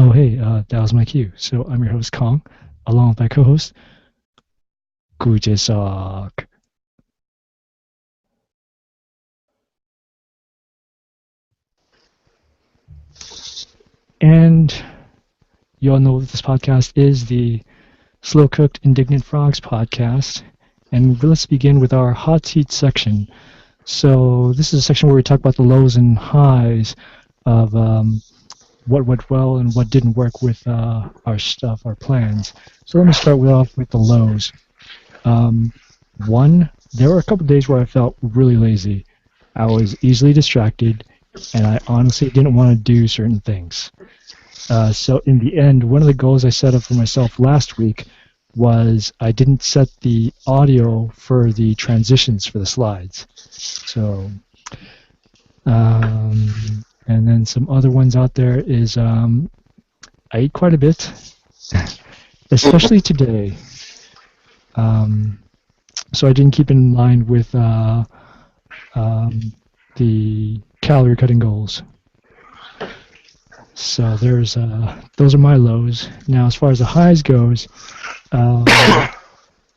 Oh, hey, that was my cue. So I'm your host, Kong, along with my co-host, Kujisak. And you all know what this podcast is, the Slow-Cooked Indignant Frogs podcast. And let's begin with our hot seat section. So this is a section where we talk about the lows and highs of what went well and what didn't work with our stuff, our plans. So let me start off with the lows. Um, One, there were a couple days where I felt really lazy. I was easily distracted, and I honestly didn't want to do certain things. So in the end, one of the goals I set up for myself last week was I didn't set the audio for the transitions for the slides. So, and then some other ones out there is I ate quite a bit, especially today. So I didn't keep in line with the calorie cutting goals. So there's those are my lows. Now, as far as the highs goes, um,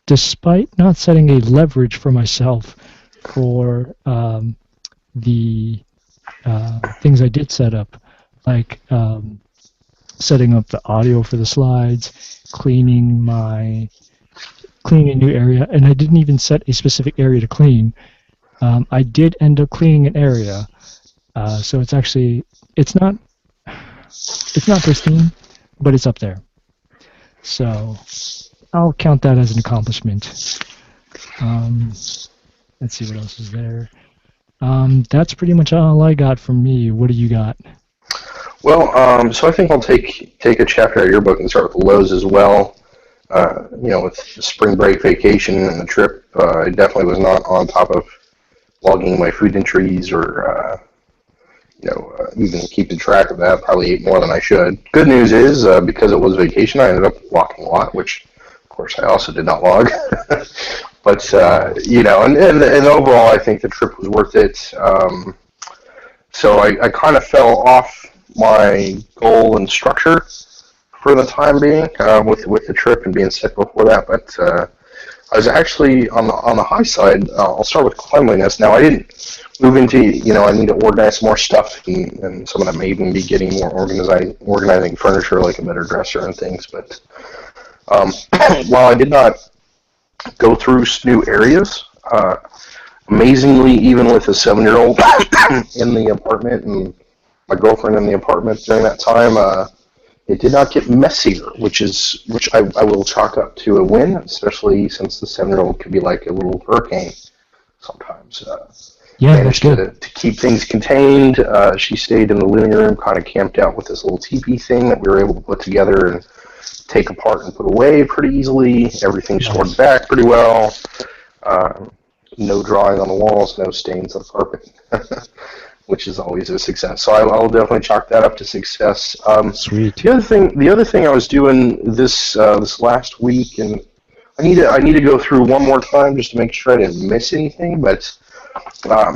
despite not setting a leverage for myself for the things I did set up, like setting up the audio for the slides, cleaning a new area, and I didn't even set a specific area to clean. I did end up cleaning an area, so it's not pristine, but it's up there. So I'll count that as an accomplishment. Um, let's see what else is there. That's pretty much all I got from me. What do you got? Well, so I think I'll take a chapter out of your book and start with the lows as well. With the spring break vacation and the trip, I definitely was not on top of logging my food entries or even keeping track of that. Probably ate more than I should. Good news is, because it was vacation, I ended up walking a lot, which, of course, I also did not log. But, and overall, I think the trip was worth it. So I kind of fell off my goal and structure for the time being with the trip and being sick before that. But I was actually on the high side. I'll start with cleanliness. Now, I didn't move into, I need to organize some more stuff, and some of that may even be getting more organizing furniture, like a better dresser and things. But while I did not go through new areas, amazingly, even with a 7-year-old in the apartment and my girlfriend in the apartment during that time, it did not get messier, which I will chalk up to a win, especially since the 7-year-old could be like a little hurricane sometimes. Yeah, that's Managed good. to keep things contained. She stayed in the living room, kind of camped out with this little teepee thing that we were able to put together and take apart and put away pretty easily. Everything stored Nice. back pretty well. No drawing on the walls, no stains on the carpet, which is always a success. So I'll definitely chalk that up to success. Sweet. The other thing I was doing this last week, and I need to go through one more time just to make sure I didn't miss anything, but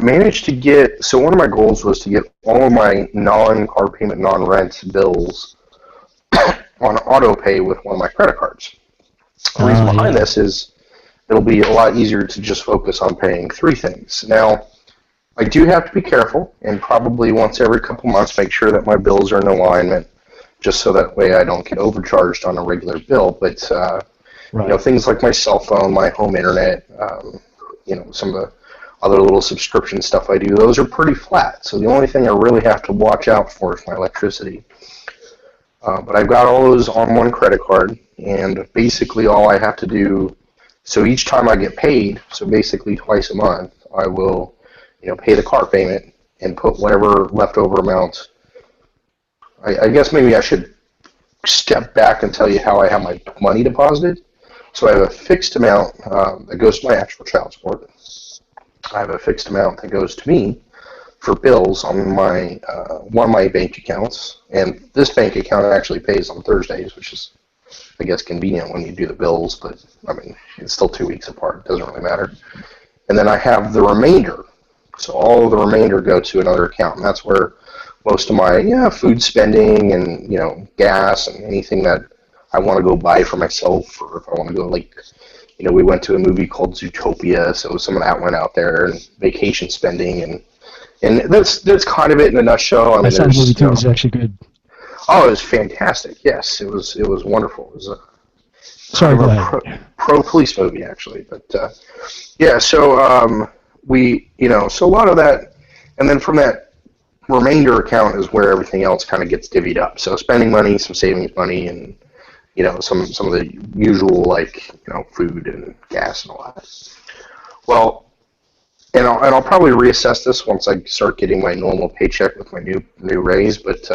managed to get. So one of my goals was to get all of my non-car payment, non-rent bills on auto pay with one of my credit cards. The reason behind Yeah. this is it'll be a lot easier to just focus on paying three things. Now, I do have to be careful and probably once every couple months make sure that my bills are in alignment, just so that way I don't get overcharged on a regular bill. But Right. things like my cell phone, my home internet, some of the other little subscription stuff I do, those are pretty flat. So the only thing I really have to watch out for is my electricity. But I've got all those on one credit card, and basically all I have to do, so each time I get paid, so basically twice a month, I will, pay the car payment and put whatever leftover amount. I guess maybe I should step back and tell you how I have my money deposited. So I have a fixed amount that goes to my actual child support. I have a fixed amount that goes to me for bills on my one of my bank accounts, and this bank account actually pays on Thursdays, which is, I guess, convenient when you do the bills, but I mean, it's still 2 weeks apart. It doesn't really matter. And then I have the remainder. So all of the remainder go to another account, and that's where most of my food spending and gas and anything that I want to go buy for myself, or if I want to go we went to a movie called Zootopia, so some of that went out there, and vacation spending, and that's kind of it in a nutshell. I mean, I saw the movie there's too. It was actually good. oh, it was fantastic. Yes, it was wonderful. It was a Sorry, kind go of ahead. pro police movie actually, but yeah. So we so a lot of that, and then from that remainder account is where everything else kind of gets divvied up. So spending money, some savings money, and some of the usual food and gas and all that. Well, and I'll probably reassess this once I start getting my normal paycheck with my new raise. But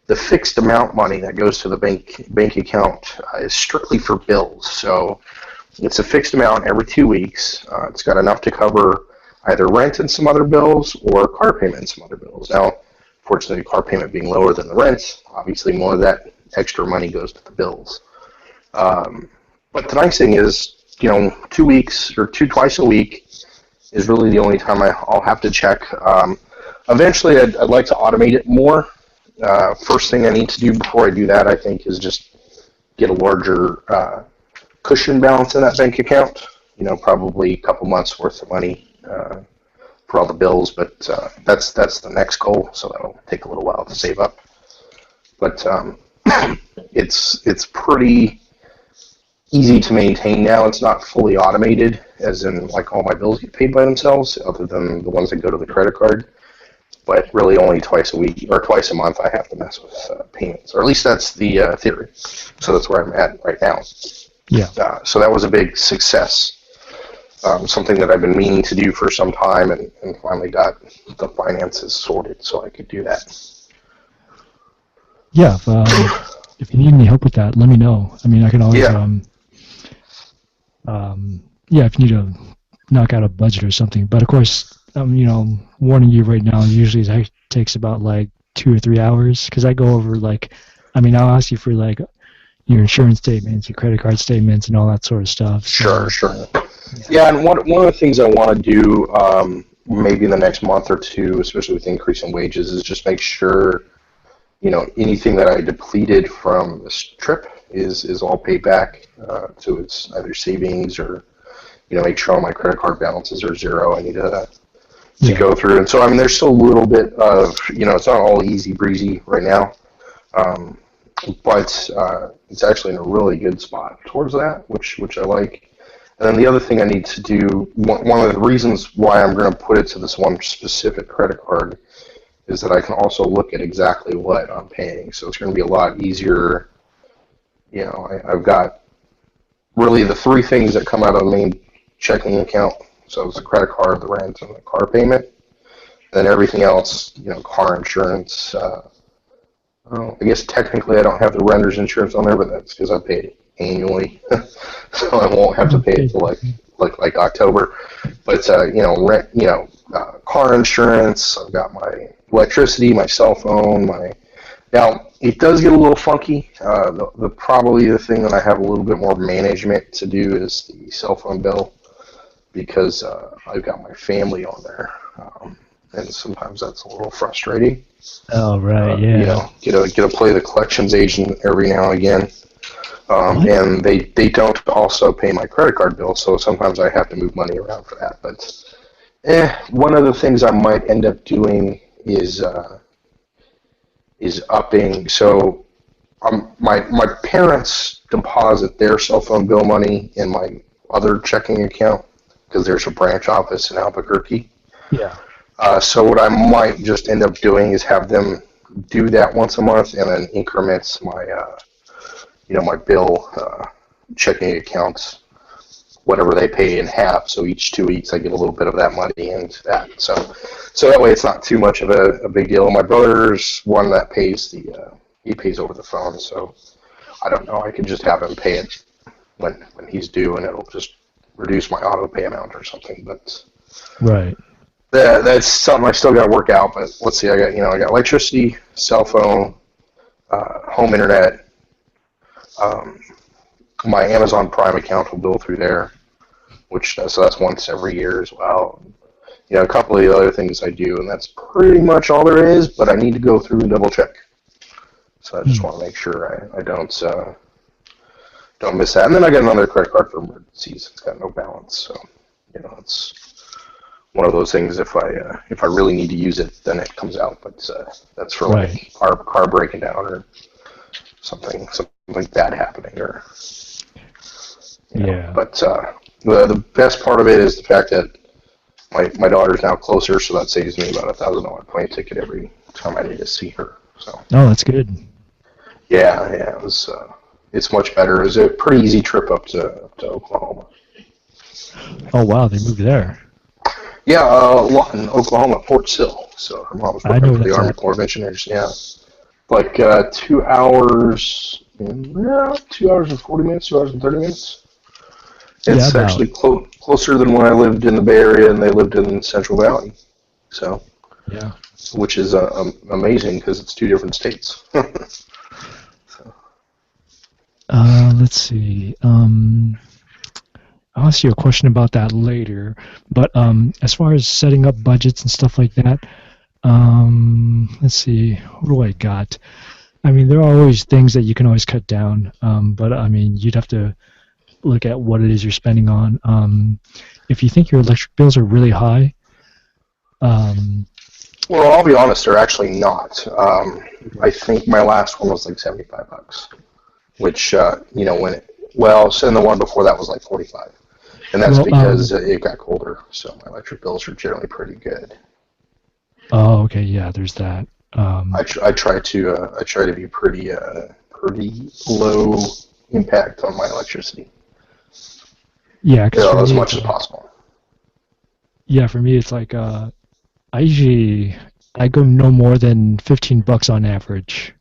the fixed amount money that goes to the bank account is strictly for bills. So it's a fixed amount every 2 weeks. It's got enough to cover either rent and some other bills or car payment and some other bills. Now, fortunately, car payment being lower than the rent, obviously more of that extra money goes to the bills. But the nice thing is, 2 weeks or twice a week is really the only time I'll have to check. Eventually, I'd like to automate it more. First thing I need to do before I do that, I think, is just get a larger cushion balance in that bank account. Probably a couple months worth of money for all the bills, but that's the next goal. So that'll take a little while to save up. But it's pretty easy to maintain now. It's not fully automated, as in all my bills get paid by themselves, other than the ones that go to the credit card. But really, only twice a week or twice a month, I have to mess with payments, or at least that's the theory. So that's where I'm at right now. Yeah. So that was a big success. Something that I've been meaning to do for some time, and finally got the finances sorted so I could do that. Yeah. If you need any help with that, let me know. I mean, I can always. Yeah. If you need to knock out a budget or something, but of course, warning you right now. Usually, it takes about 2 or 3 hours because I go over I'll ask you for your insurance statements, your credit card statements, and all that sort of stuff. So, sure. Yeah, and one of the things I want to do maybe in the next month or two, especially with the increase in wages, is just make sure, anything that I depleted from this trip is all paid back to its either savings or, make sure all my credit card balances are zero. I need to go through. And so, I mean, there's still a little bit of, it's not all easy breezy right now. But it's actually in a really good spot towards that, which I like. And then the other thing I need to do, one of the reasons why I'm going to put it to this one specific credit card is that I can also look at exactly what I'm paying. So it's going to be a lot easier. I've got really the three things that come out of the main checking account. So it's the credit card, the rent, and the car payment. Then everything else, car insurance. I guess technically I don't have the renter's insurance on there, but that's because I paid it annually, so I won't have to pay it till like October. But rent, car insurance. I've got my electricity, my cell phone, Now it does get a little funky. Probably the thing that I have a little bit more management to do is the cell phone bill, because I've got my family on there, and sometimes that's a little frustrating. Oh right, yeah. Get to play the collections agent every now and again. And they don't also pay my credit card bill, so sometimes I have to move money around for that. But one of the things I might end up doing is upping. So my parents deposit their cell phone bill money in my other checking account because there's a branch office in Albuquerque. Yeah. So what I might just end up doing is have them do that once a month, and then increments my my bill checking accounts, whatever they pay, in half. So each 2 weeks I get a little bit of that money into that. So that way it's not too much of a big deal. My brother's one that pays he pays over the phone. So I don't know. I could just have him pay it when he's due, and it'll just reduce my auto pay amount or something. But right. That's something I still got to work out. But let's see. I got electricity, cell phone, home internet. My Amazon Prime account will bill through there, so that's once every year as well. a couple of the other things I do, and that's pretty much all there is. But I need to go through and double check. So I just want to make sure I don't miss that. And then I got another credit card for emergencies. It's got no balance, so it's one of those things. If I really need to use it, then it comes out. But that's for like car breaking down or something bad happening, or But the best part of it is the fact that my daughter's now closer, so that saves me about $1,000 plane ticket every time I need to see her. So. Oh, that's good. Yeah, it was. It's much better. It was a pretty easy trip up to Oklahoma. Oh wow, they moved there. Yeah, Lawton, Oklahoma, Fort Sill. So her mom was working for the Army Corps of Engineers. Yeah, like 2 hours, 2 hours and 40 minutes, 2 hours and 30 minutes. It's actually closer than when I lived in the Bay Area and they lived in Central Valley. So, which is amazing because it's two different states. Let's see. I'll ask you a question about that later. But as far as setting up budgets and stuff like that, let's see. What do I got? I mean, there are always things that you can always cut down. But I mean, you'd have to look at what it is you're spending on. If you think your electric bills are really high, well, I'll be honest, they're actually not. I think my last one was like $75, which and the one before that was like 45, and that's because it got colder. So my electric bills are generally pretty good. Oh, okay, yeah, there's that. I try to be pretty low impact on my electricity. Yeah, as much as possible. Yeah, for me it's like I go no more than $15 on average.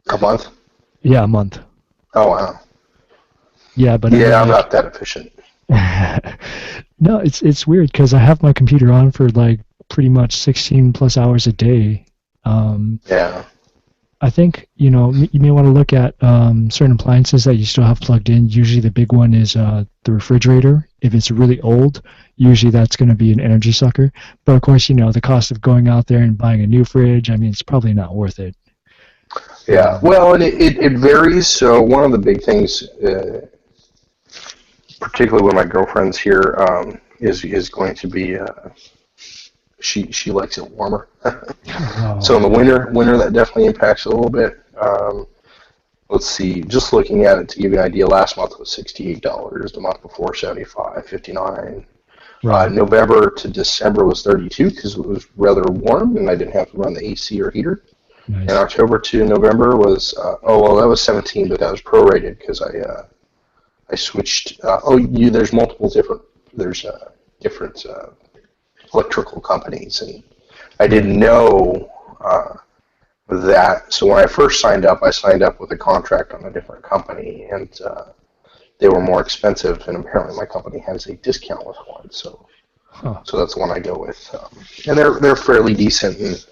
A month? Yeah, a month. Oh wow. Yeah, but I'm not that efficient. No, it's weird because I have my computer on for like pretty much 16 plus hours a day. I think you may want to look at certain appliances that you still have plugged in. Usually the big one is the refrigerator. If it's really old, usually that's going to be an energy sucker. But of course, the cost of going out there and buying a new fridge, I mean, it's probably not worth it. Yeah, well, and it varies. So one of the big things, particularly with my girlfriend's here, is going to be she likes it warmer. So in the winter that definitely impacts it a little bit. Let's see, just looking at it to give you an idea, last month was $68. The month before, $75, $59. Right. November to December was $32 because it was rather warm and I didn't have to run the AC or heater. Nice. And October to November was that was $17, but that was prorated because I switched. There's multiple different electrical companies, and I didn't know that. So when I first signed up, I signed up with a contract on a different company, and they were more expensive. And apparently, my company has a discount with one, so that's the one I go with. And they're fairly decent, and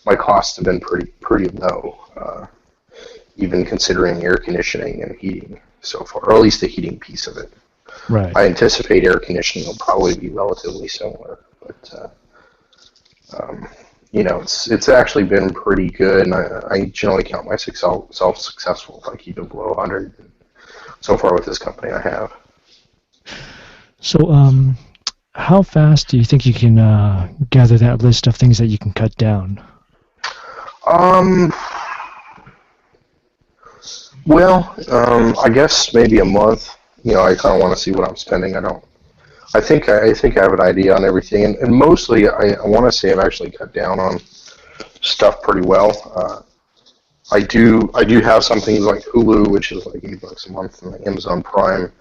my costs have been pretty low, even considering air conditioning and heating so far, or at least the heating piece of it. Right. I anticipate air conditioning will probably be relatively similar, but it's actually been pretty good, and I generally count myself successful if I keep it below 100. So far with this company, I have. So, how fast do you think you can gather that list of things that you can cut down? I guess maybe a month. I kind of want to see what I'm spending. I think I have an idea on everything, and mostly I want to say I've actually cut down on stuff pretty well. I do have some things like Hulu, which is like $8 a month, and Amazon Prime.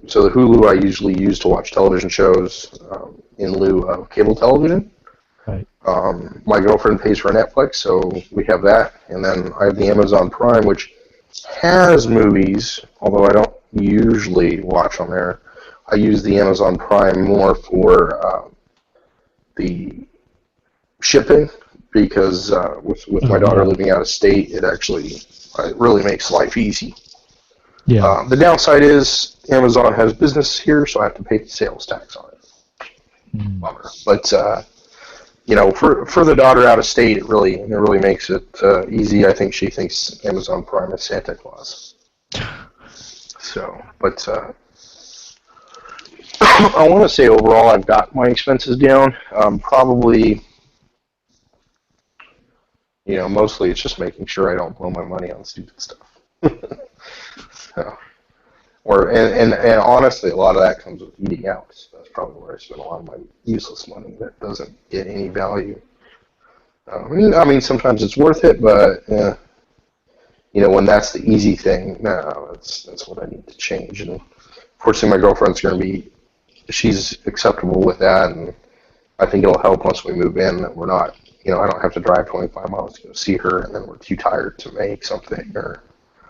So the Hulu I usually use to watch television shows in lieu of cable television. Right. My girlfriend pays for Netflix, so we have that, and then I have the Amazon Prime, which has movies, although I don't usually watch on there. I use the Amazon Prime more for the shipping because with my daughter living out of state, it really makes life easy. Yeah. The downside is Amazon has business here, so I have to pay the sales tax on it. Mm. bummer. But for the daughter out of state, it really makes it easy. I think she thinks Amazon Prime is Santa Claus. So, but I want to say overall, I've got my expenses down. Probably, mostly it's just making sure I don't blow my money on stupid stuff. So, and honestly, a lot of that comes with eating out. So that's probably where I spend a lot of my useless money that doesn't get any value. I mean, sometimes it's worth it, but when that's the easy thing, no, that's what I need to change. And fortunately, my girlfriend's going to be, she's acceptable with that, and I think it'll help once we move in that we're not, I don't have to drive 25 miles to go see her, and then we're too tired to make something, or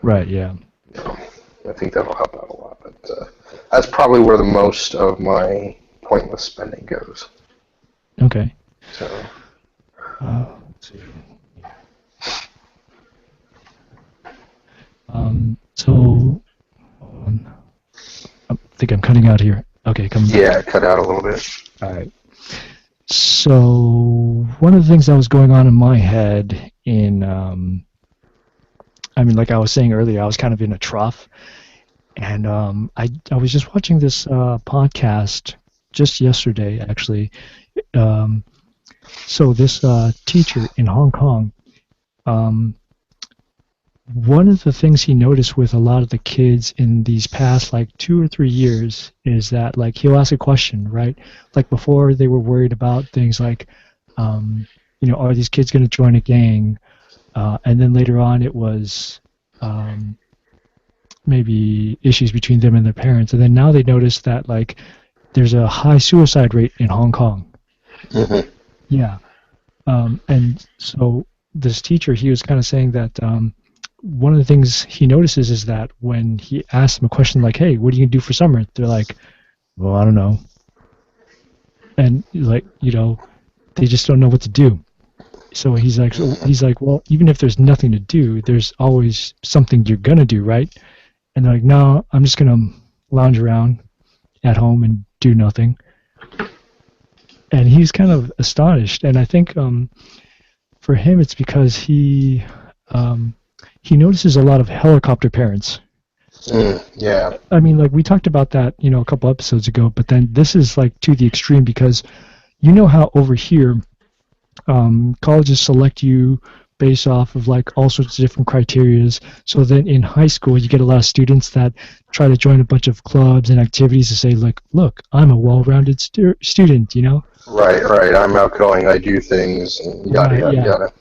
Right. Yeah. I think that'll help out a lot. But that's probably where the most of my pointless spending goes. Okay. So, Let's see. So I think I'm cutting out here. Okay, coming back. yeah, cut out a little bit. All right. So one of the things that was going on in my head like I was saying earlier, I was kind of in a trough, and I was just watching this podcast just yesterday, actually. So this teacher in Hong Kong, one of the things he noticed with a lot of the kids in these past like 2 or 3 years is that like he'll ask a question, right? Like before they were worried about things like, are these kids going to join a gang? And then later on it was maybe issues between them and their parents. And then now they notice that like there's a high suicide rate in Hong Kong. Mm-hmm. Yeah. And so this teacher, he was kind of saying that one of the things he notices is that when he asks them a question like, hey, what are you going to do for summer? They're like, well, I don't know. And like, they just don't know what to do. So he's like, well, even if there's nothing to do, there's always something you're going to do, right? And they're like, no, I'm just going to lounge around at home and do nothing. And he's kind of astonished. And I think for him, it's because he notices a lot of helicopter parents. Yeah. I mean, like we talked about that, a couple episodes ago, but then this is like to the extreme because how over here colleges select you based off of like all sorts of different criterias. So then in high school, you get a lot of students that try to join a bunch of clubs and activities to say, like, look, I'm a well-rounded student, Right. I'm outgoing. I do things, and yada.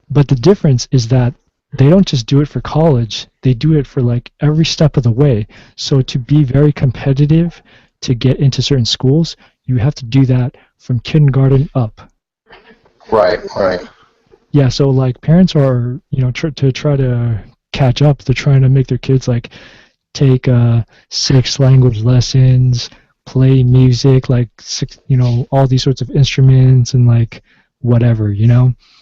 But the difference is that they don't just do it for college, they do it for like every step of the way. So to be very competitive to get into certain schools, you have to do that from kindergarten up. Right. Yeah, so like parents are, to try to catch up, they're trying to make their kids like take 6 language lessons, play music, like 6, all these sorts of instruments and like whatever,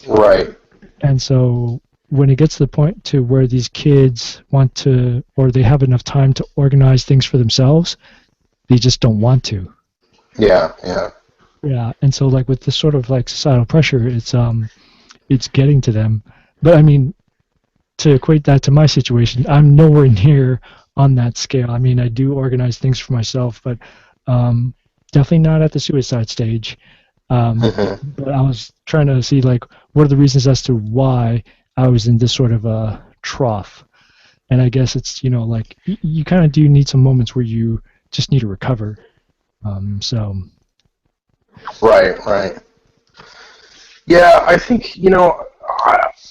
Right. And so when it gets to the point to where these kids want to, or they have enough time to organize things for themselves, they just don't want to. Yeah. Yeah, and so like with this sort of like societal pressure, it's getting to them. But I mean, to equate that to my situation, I'm nowhere near on that scale. I mean, I do organize things for myself, but definitely not at the suicide stage. But I was trying to see like what are the reasons as to why I was in this sort of a trough. And I guess it's like you kind of do need some moments where you just need to recover. So. Right. Yeah, I think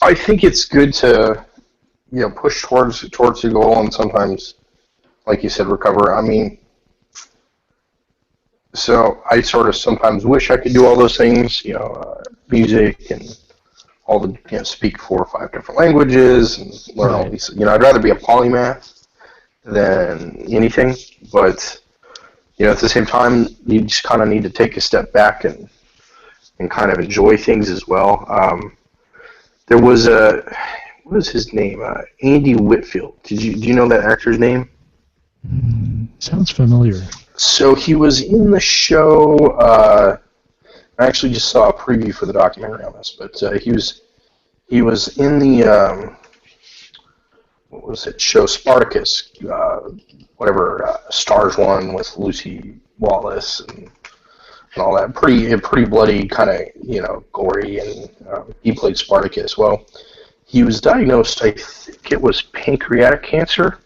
I think it's good to push towards the goal and sometimes, like you said, recover. I mean, so I sort of sometimes wish I could do all those things, music and all the speak 4 or 5 different languages and learn all these. I'd rather be a polymath than anything, but at the same time, you just kind of need to take a step back and kind of enjoy things as well. There was what was his name? Andy Whitfield. Do you know that actor's name? Sounds familiar. So he was in the show. I actually just saw a preview for the documentary on this, but he was in the what was it show Spartacus, whatever Stars one with Lucy Wallace and all that. Pretty bloody, kind of gory, and he played Spartacus. Well, he was diagnosed, I think it was pancreatic cancer,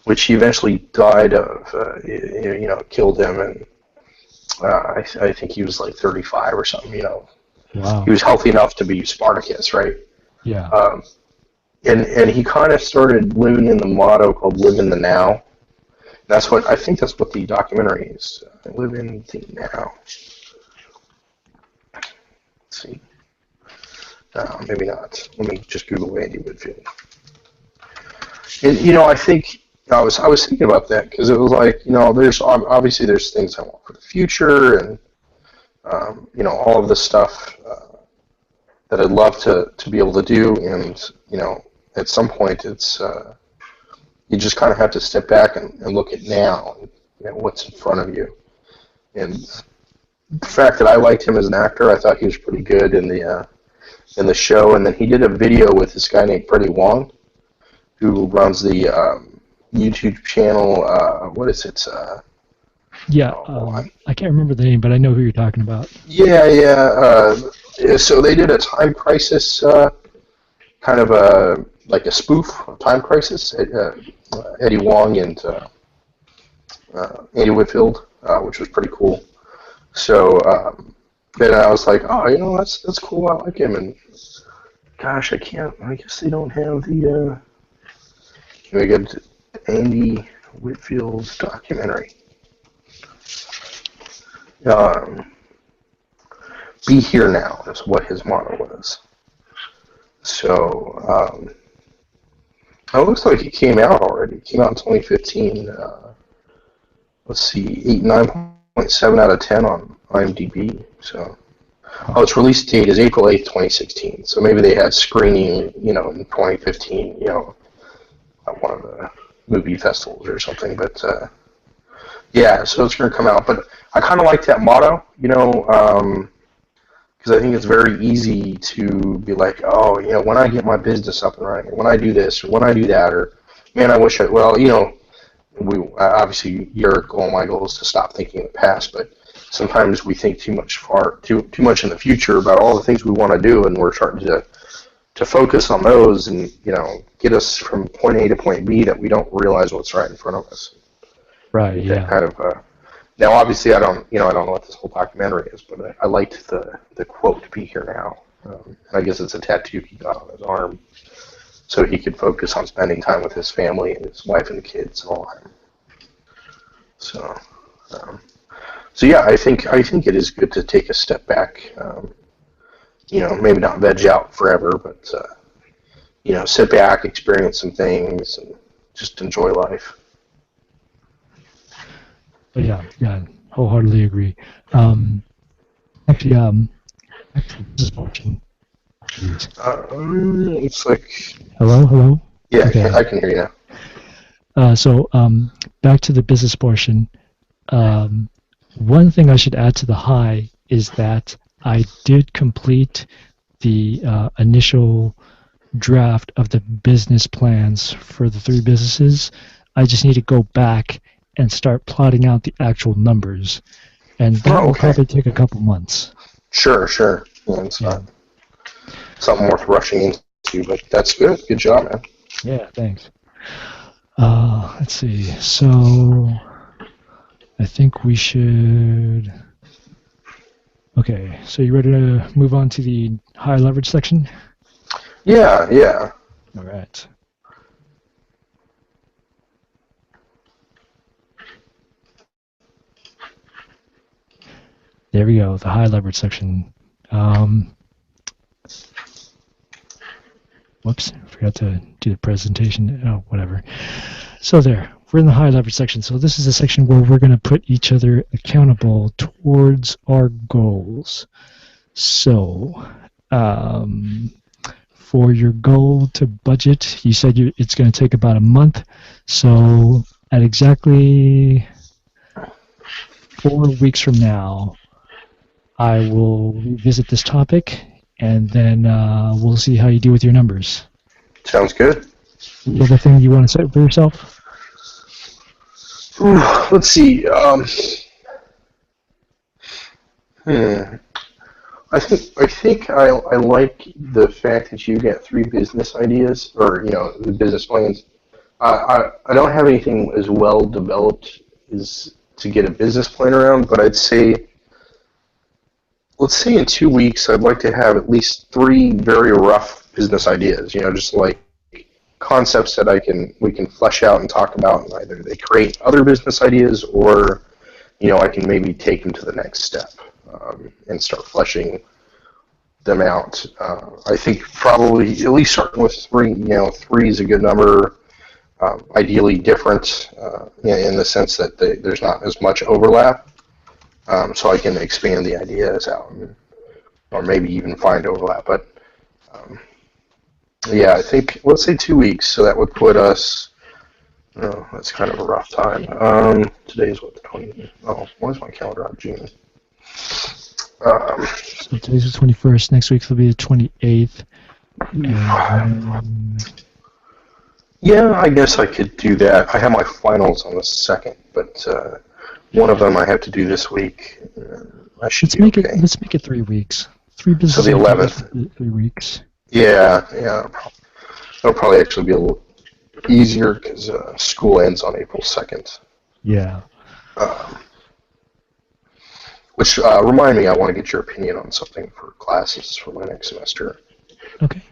which he eventually died of. Killed him, and I think he was like 35 or something. Wow. He was healthy enough to be Spartacus, right? Yeah. And he kind of started living in the motto called "Live in the Now." That's what I think. That's what the documentary is. Live in the now. Let's see. Maybe not. Let me just Google Andy Whitfield. And I think I was thinking about that because it was like there's obviously there's things I want for the future and all of this stuff that I'd love to be able to do, and at some point it's you just kind of have to step back and look at now, what's in front of you. And the fact that I liked him as an actor, I thought he was pretty good in the show. And then he did a video with this guy named Freddie Wong, who runs the YouTube channel. What is it? I can't remember the name, but I know who you're talking about. Yeah. So they did a time crisis, kind of like a spoof of Time Crisis. Eddie Wong and Andy Whitfield, which was pretty cool. So then I was like, oh, that's cool. I like him. And gosh, I guess they don't have the. We got Andy Whitfield's documentary. Be here now is what his motto was. So it looks like it came out already. It came out in 2015. Let's see, 9.7 out of 10 on IMDb. So, its release date is April 8th, 2016. So maybe they had screening, in 2015, at one of the movie festivals or something. But yeah, so it's going to come out. But I kind of like that motto, because I think it's very easy to be like, oh, when I get my business up and running, or when I do this, or when I do that, or man, I wish we obviously your goal and my goal is to stop thinking in the past, but sometimes we think too much in the future about all the things we want to do, and we're starting to focus on those and get us from point A to point B that we don't realize what's right in front of us. Right. Yeah. Kind of. Now, obviously, I don't know what this whole documentary is, but I liked the quote "Be here now." I guess it's a tattoo he got on his arm, so he could focus on spending time with his family and his wife and kids and all that. So yeah, I think it is good to take a step back. Maybe not veg out forever, but sit back, experience some things, and just enjoy life. But yeah, wholeheartedly agree. Actually, this is watching. It's like. Hello. Yeah, okay. I can hear you now. So back to the business portion. One thing I should add to the high is that I did complete the initial draft of the business plans for the 3 businesses. I just need to go back and start plotting out the actual numbers, and that will probably take a couple months. Sure. Yeah, it's not something worth rushing into, but that's good. Good job, man. Yeah, thanks. Let's see. So I think we should. Okay, so you ready to move on to the high leverage section? Yeah. All right. There we go, the high leverage section. Whoops, I forgot to do the presentation. Oh, whatever. So there, we're in the high leverage section. So this is a section where we're going to put each other accountable towards our goals. So for your goal to budget, you said it's going to take about a month. So at exactly 4 weeks from now, I will revisit this topic, and then we'll see how you do with your numbers. Sounds good. The other thing you want to set for yourself? Ooh, let's see. I think I like the fact that you got 3 business ideas, or the business plans. I don't have anything as well developed as to get a business plan around, but I'd say, let's say in 2 weeks, I'd like to have at least 3 very rough business ideas. Just like concepts that we can flesh out and talk about, and either they create other business ideas, or I can maybe take them to the next step and start fleshing them out. I think probably at least starting with 3. 3 is a good number. Ideally different in the sense that there's not as much overlap, so I can expand the ideas out, or maybe even find overlap. But yeah, I think, let's say 2 weeks, so that would put us. Oh, that's kind of a rough time. Today's what, the 20th? Oh, why is my calendar on June? So today's the 21st. Next week will be the 28th. Yeah, I guess I could do that. I have my finals on the 2nd, but one of them I have to do this week. I should Let's be make okay. it. Let's make it 3 weeks. 3 business. So the 11th. 3 weeks. Yeah. That'll probably actually be a little easier because school ends on April 2nd. Yeah. Which remind me, I want to get your opinion on something for classes for my next semester. Okay.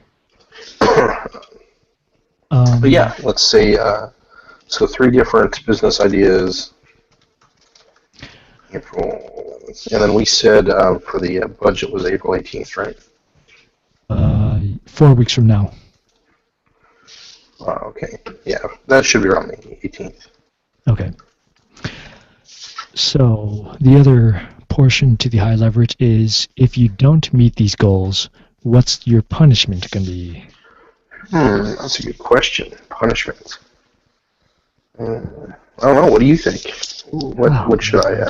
But yeah, let's say so 3 different business ideas. April, and then we said for the budget was April 18th, right? 4 weeks from now. Okay, yeah, that should be around the 18th. Okay. So the other portion to the high leverage is, if you don't meet these goals, what's your punishment going to be? That's a good question. Punishment. I don't know. What do you think? What should I?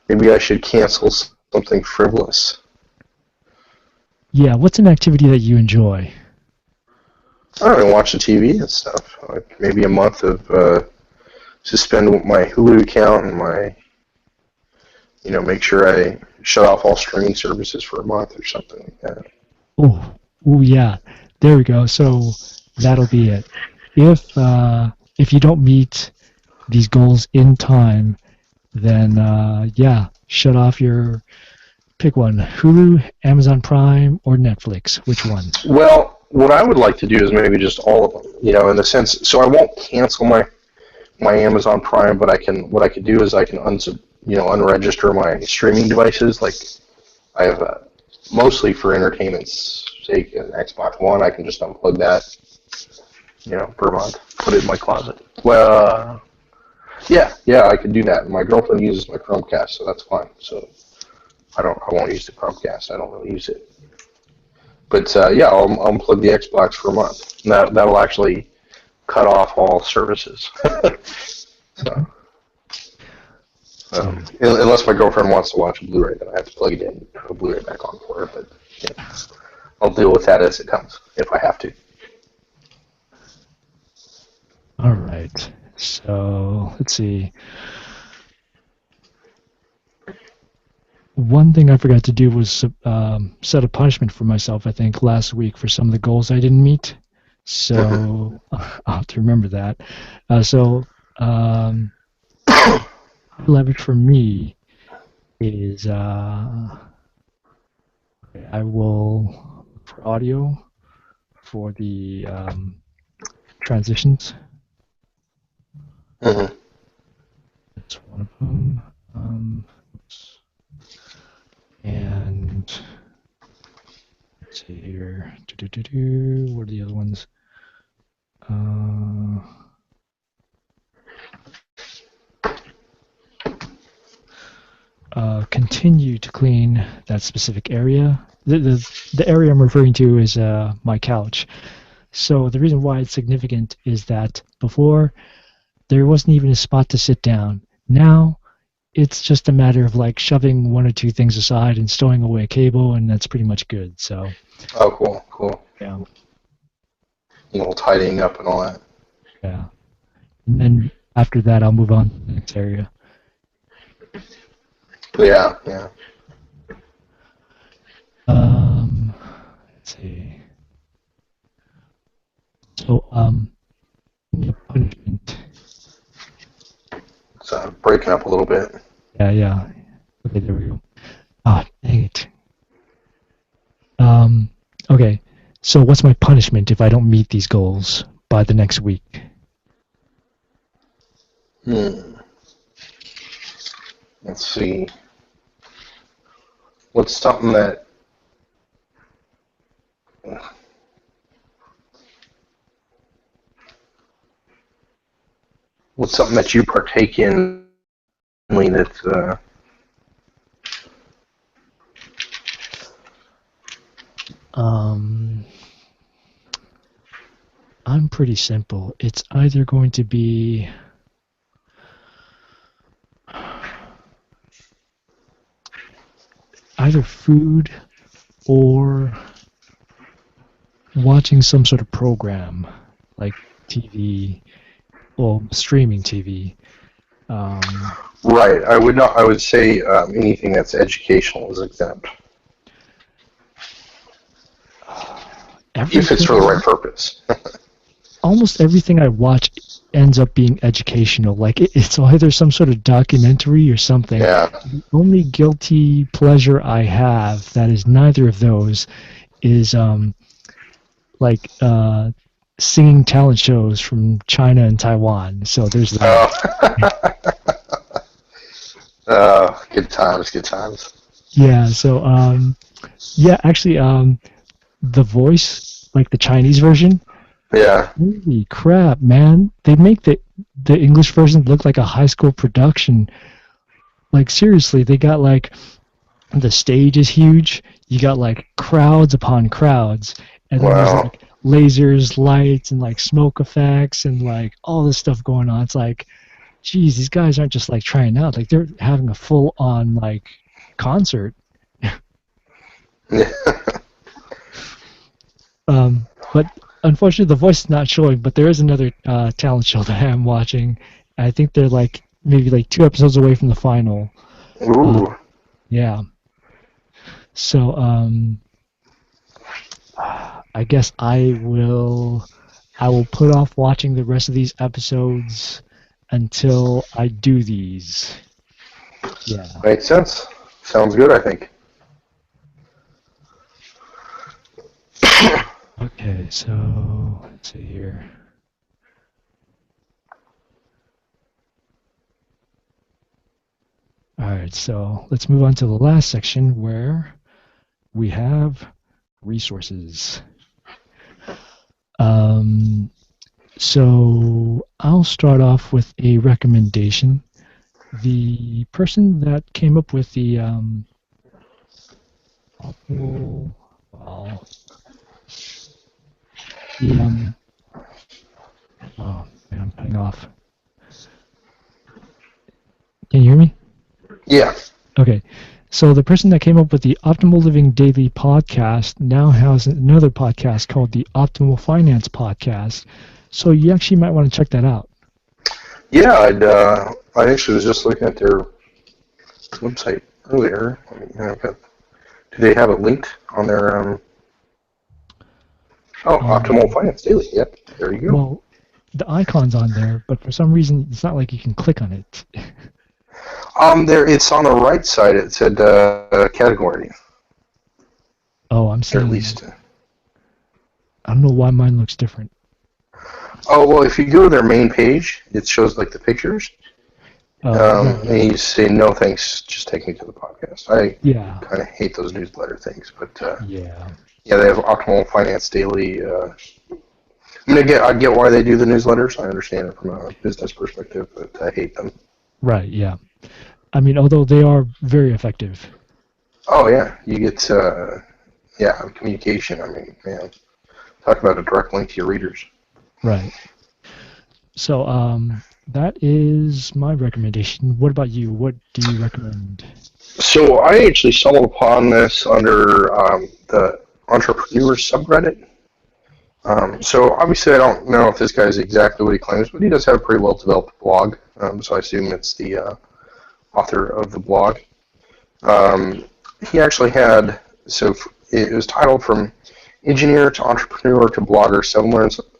Maybe I should cancel something frivolous. Yeah. What's an activity that you enjoy? I don't know, watch the TV and stuff. Like maybe a month of suspend my Hulu account and my, make sure I shut off all streaming services for a month or something like that. Oh, yeah. There we go. So that'll be it. If you don't meet these goals in time, then shut off pick one: Hulu, Amazon Prime, or Netflix. Which one? Well, what I would like to do is maybe just all of them. In the sense, so I won't cancel my Amazon Prime, but what I could do is I can unregister my streaming devices. Like I have mostly for entertainment's sake an Xbox One. I can just unplug that, per month, put it in my closet. Well, yeah, I could do that. My girlfriend uses my Chromecast, so that's fine. So I won't use the Chromecast. I don't really use it. But I'll unplug the Xbox for a month. That'll actually cut off all services. So, unless my girlfriend wants to watch a Blu-ray, then I have to plug it in and put a Blu-ray back on for her. But I'll deal with that as it comes if I have to. All right. So let's see. One thing I forgot to do was set a punishment for myself, I think, last week for some of the goals I didn't meet. So I'll have to remember that. Leverage for me is I will, for audio, for the transitions. Mm-hmm. That's one of them. And let's see here. What are the other ones? Continue to clean that specific area. The area I'm referring to is my couch. So the reason why it's significant is that before there wasn't even a spot to sit down. Now it's just a matter of like shoving one or two things aside and stowing away a cable, and that's pretty much good. So Oh, cool, cool. yeah, Tidying up and all that. yeah. And then after that, I'll move on to the next area. Yeah, yeah. Let's see. So the punishment. It's breaking up a little bit. Yeah, yeah. Okay, there we go. Ah, dang it. Okay. So what's my punishment if I don't meet these goals by the next week? Let's see. What's something that you partake in that I'm pretty simple. It's either going to be either food or watching some sort of program like TV or streaming TV. right? I would say anything that's educational is exempt if it's for the right purpose. Almost everything I watch ends up being educational. Like it's either some sort of documentary or something. Yeah. The only guilty pleasure I have that is neither of those is like singing talent shows from China and Taiwan. So there's that. Good times, good times. Yeah. So yeah, actually, The Voice, like the Chinese version. Yeah. Holy crap, man! They make the English version look like a high school production. Like seriously, they got like the stage is huge. You got like crowds upon crowds, and then there's like lasers, lights, and like smoke effects, and like all this stuff going on. It's like, geez, these guys aren't just like trying out; like they're having a full-on like concert. Yeah. But unfortunately, The Voice is not showing. But there is another talent show that I'm watching. I think they're like maybe like 2 episodes away from the final. Ooh. Yeah. So I guess I will put off watching the rest of these episodes until I do these. Yeah. Makes sense. Sounds good, I think. Okay, so let's see here. All right, so let's move on to the last section where we have resources. So I'll start off with a recommendation. The person that came up with the oh man, I'm cutting off. Can you hear me? Yeah. Okay. So the person that came up with the Optimal Living Daily podcast now has another podcast called the Optimal Finance Podcast. So you actually might want to check that out. Yeah, I actually was just looking at their website earlier. Do they have it linked on their Optimal Finance Daily? Yep, there you go. Well, the icon's on there, but for some reason it's not like you can click on it. It's on the right side. It said category. Oh, I'm seeing. Or at least. I don't know why mine looks different. Oh well, if you go to their main page, it shows like the pictures. And you say no thanks, just take me to the podcast. I kind of hate those newsletter things, but yeah, they have Optimal Finance Daily. I get why they do the newsletters. I understand it from a business perspective, but I hate them. Right. Yeah. I mean, although they are very effective. Oh yeah, you get communication. I mean, man, talk about a direct link to your readers. Right. So That is my recommendation. What about you? What do you recommend? So I actually stumbled upon this under the entrepreneur subreddit. So obviously I don't know if this guy is exactly what he claims, but he does have a pretty well developed blog. So I assume it's the author of the blog. Um, he actually had, it was titled From Engineer to Entrepreneur to Blogger, 7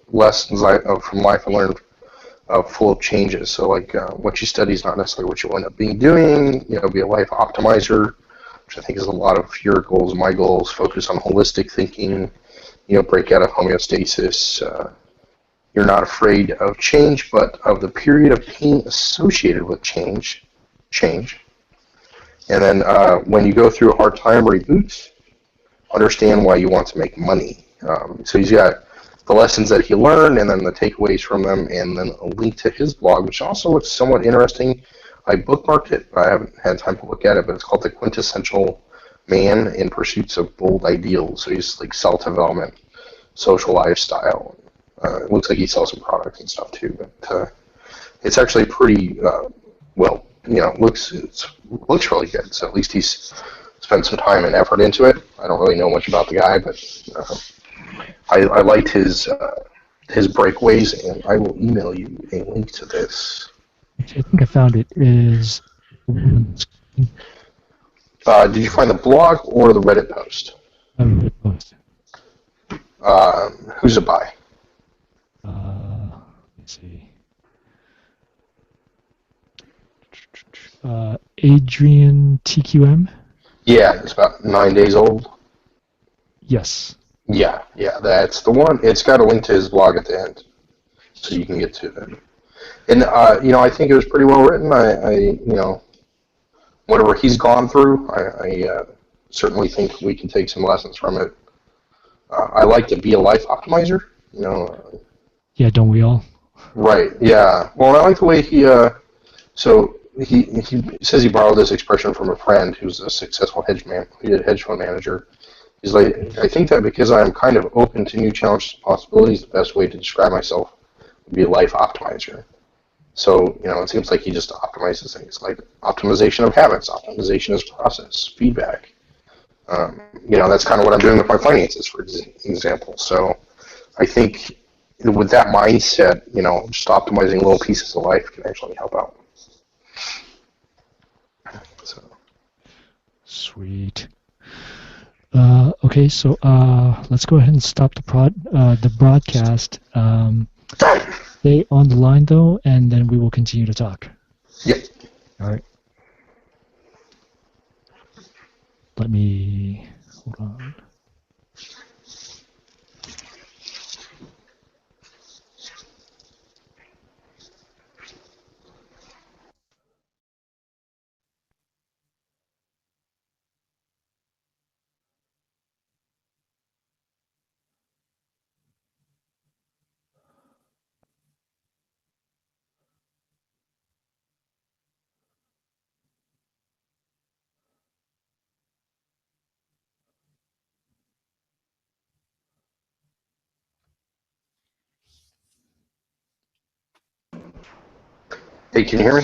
lessons from life I learned full of changes. So like what you study is not necessarily what you'll end up being doing. Be a life optimizer, which I think is a lot of your goals, my goals. Focus on holistic thinking. Break out of homeostasis. You're not afraid of change, but of the period of pain associated with change. Change. And then when you go through a hard time, reboot. Understand why you want to make money. So he's got the lessons that he learned and then the takeaways from them, and then a link to his blog, which also looks somewhat interesting. I bookmarked it. I haven't had time to look at it, but it's called The Quintessential Man in Pursuits of Bold Ideals. So he's like self-development, social lifestyle. It looks like he sells some products and stuff too, but it's actually pretty well. Looks really good. So at least he's spent some time and effort into it. I don't really know much about the guy, but I liked his breakaways, and I will email you a link to this. I think I found it. It is Did you find the blog or the Reddit post? post. Who's it by? Let's see. Adrian TQM. Yeah, it's about 9 days old. Yes. Yeah, that's the one. It's got a link to his blog at the end, so you can get to it. And I think it was pretty well written. Whatever he's gone through, I certainly think we can take some lessons from it. I like to be a life optimizer. Yeah, don't we all? Right. Yeah. Well, I like the way so he says he borrowed this expression from a friend who's a successful hedge fund manager. He's like, I think that because I am kind of open to new challenges and possibilities, the best way to describe myself would be a life optimizer. So, it seems like he just optimizes things like optimization of habits, optimization of process, feedback. That's kind of what I'm doing with my finances, for example. So I think with that mindset, just optimizing little pieces of life can actually help out. So. Sweet. Okay, so let's go ahead and stop the broadcast. Stay on the line though, and then we will continue to talk. Yep. All right. Let me hold on. Hey, can you hear me?